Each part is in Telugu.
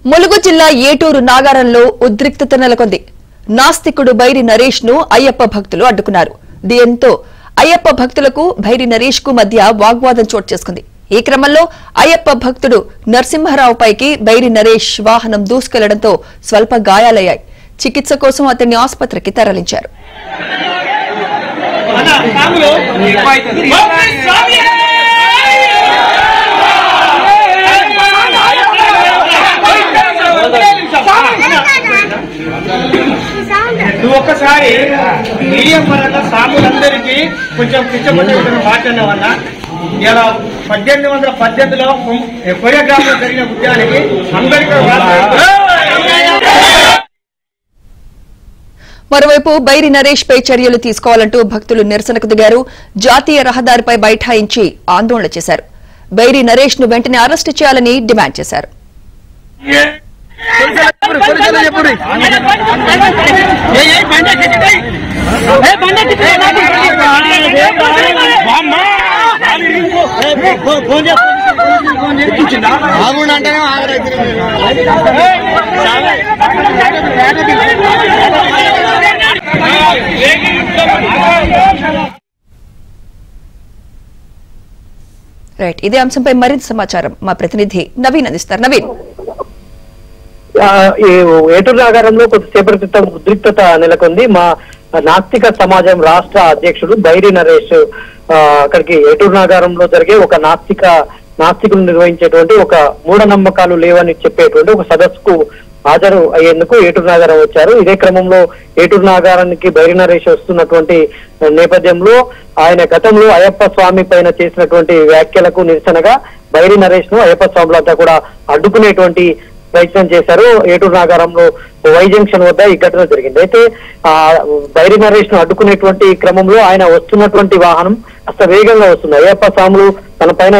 ములుగు జిల్లా ఏటూరు నాగారంలో ఉద్రిక్తత నెలకొంది. నాస్తికుడు బైరి నరేష్ ను అయ్యప్ప భక్తులు అడ్డుకున్నారు. దీంతో అయ్యప్ప భక్తులకు బైరి నరేష్ కు మధ్య వాగ్వాదం చోటు చేసుకుంది. ఈ క్రమంలో అయ్యప్ప భక్తుడు నరసింహరావుపైకి బైరి నరేష్ వాహనం దూసుకెళ్లడంతో స్వల్ప గాయాలయ్యాయి. చికిత్స కోసం అతన్ని ఆసుపత్రికి తరలించారు. ఒకసారి మీడియం పరంగా సాములందరికీ కొంచెం కిచ్చపట్టి మాట్లాడిన వల్ల ఇలా 1818లో కొరియోగ్రాఫ్లో జరిగిన ఉద్యానికి అంబేద్కర్. మరోవైపు బైరి నరేష్ పై చర్యలు తీసుకోవాలంటూ భక్తులు నిరసనకు దిగారు. జాతీయ రహదారిపై బైఠాయించి ఆందోళన చేశారు. బైరి నరేష్ ను వెంటనే అరెస్టు చేయాలని డిమాండ్ చేశారు. రైట్, ఇదే అంశంపై మరింత సమాచారం మా ప్రతినిధి నవీన్ అందిస్తారు. నవీన్, ఏటూరు నాగారంలో కొద్దిసేపటి క్రితం ఉద్రిక్తత నెలకొంది. మా నాస్తిక సమాజం రాష్ట్ర అధ్యక్షుడు బైరి నరేష్ అక్కడికి ఏటూరు నాగారంలో జరిగే ఒక నాస్తికులు నిర్వహించేటువంటి ఒక మూఢనమ్మకాలు లేవని చెప్పేటువంటి ఒక సదస్సుకు హాజరు అయ్యేందుకు ఏటూరు నాగారం వచ్చారు. ఇదే క్రమంలో ఏటూరు నాగారానికి బైరి నరేష్ వస్తున్నటువంటి నేపథ్యంలో ఆయన గతంలో అయ్యప్ప స్వామి పైన చేసినటువంటి వ్యాఖ్యలకు నిరసనగా బైరి నరేష్ ను అయ్యప్ప స్వాములంతా కూడా అడ్డుకునేటువంటి ప్రయత్నం చేశారు. ఏటూరు నాగారంలో వై జంక్షన్ వద్ద ఈ ఘటన జరిగింది. అయితే బైరి నరేష్ ను అడ్డుకునేటువంటి క్రమంలో ఆయన వస్తున్నటువంటి వాహనం కాస్త వేగంగా వస్తుంది. అయ్యప్ప స్వాములు తన పైన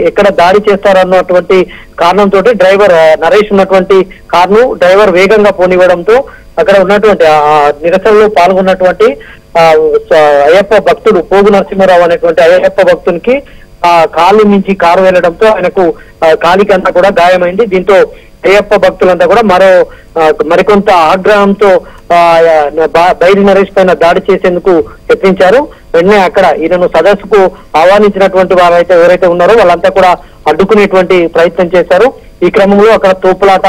ఎక్కడ దాడి చేస్తారన్నటువంటి కారణంతో డ్రైవర్ నరేష్ ఉన్నటువంటి కారును డ్రైవర్ వేగంగా పోనివ్వడంతో అక్కడ ఉన్నటువంటి నిరసనలో పాల్గొన్నటువంటి అయ్యప్ప భక్తుడు పోగు నరసింహరావు అనేటువంటి అయ్యప్ప భక్తునికి కాలు నుంచి కారు వెళ్లడంతో ఆయనకు కాలికంతా కూడా గాయమైంది. దీంతో అయ్యప్ప భక్తులంతా కూడా మరికొంత ఆగ్రహంతో బైరి నరేష్ పైన దాడి చేసేందుకు యత్నించారు. వెంటనే అక్కడ ఈయనను సదస్సుకు ఆహ్వానించినటువంటి వారైతే ఎవరైతే ఉన్నారో వాళ్ళంతా కూడా అడ్డుకునేటువంటి ప్రయత్నం చేశారు. ఈ క్రమంలో అక్కడ తోపులాట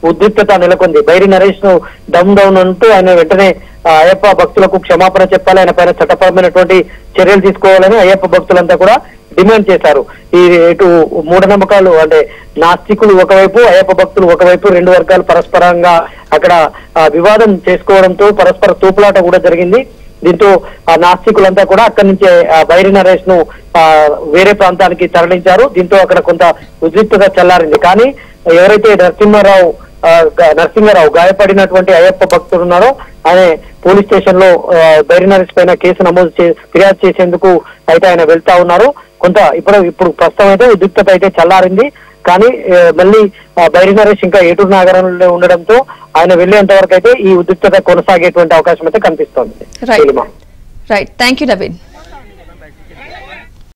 ఉద్రిక్తత నెలకొంది. బైరి నరేష్ ను డౌన్ అంటూ ఆయన వెంటనే అయ్యప్ప భక్తులకు క్షమాపణ చెప్పాలి, ఆయన పైన చట్టపరమైనటువంటి చర్యలు తీసుకోవాలని అయ్యప్ప భక్తులంతా కూడా డిమాండ్ చేశారు. ఈ ఇటు మూఢనమ్మకాలు అంటే నాస్తికులు ఒకవైపు, అయ్యప్ప భక్తులు ఒకవైపు, రెండు వర్గాలు పరస్పరంగా అక్కడ వివాదం చేసుకోవడంతో పరస్పర తోపులాట కూడా జరిగింది. దీంతో ఆ నాస్తికులంతా కూడా అక్కడి నుంచే బైరి నరేష్ ను వేరే ప్రాంతానికి తరలించారు. దీంతో అక్కడ కొంత ఉద్రిక్తత చల్లారింది. కానీ ఎవరైతే నరసింహరావు గాయపడినటువంటి అయ్యప్ప భక్తులు ఉన్నారో ఆయన పోలీస్ స్టేషన్ లో బైరి నరేష్ పైన కేసు నమోదు ఫిర్యాదు చేసేందుకు అయితే ఆయన వెళ్తా ఉన్నారు. ఇప్పుడు ప్రస్తుతం అయితే ఉద్రిక్తత అయితే చల్లారింది. కానీ మళ్ళీ బైరి నరేష్ ఇంకా ఏటూరు నాగారంలో ఉండడంతో ఆయన వెళ్లేంత వరకు అయితే ఈ ఉద్రిక్తత కొనసాగేటువంటి అవకాశం అయితే కనిపిస్తోంది. Right, thank you Naveen.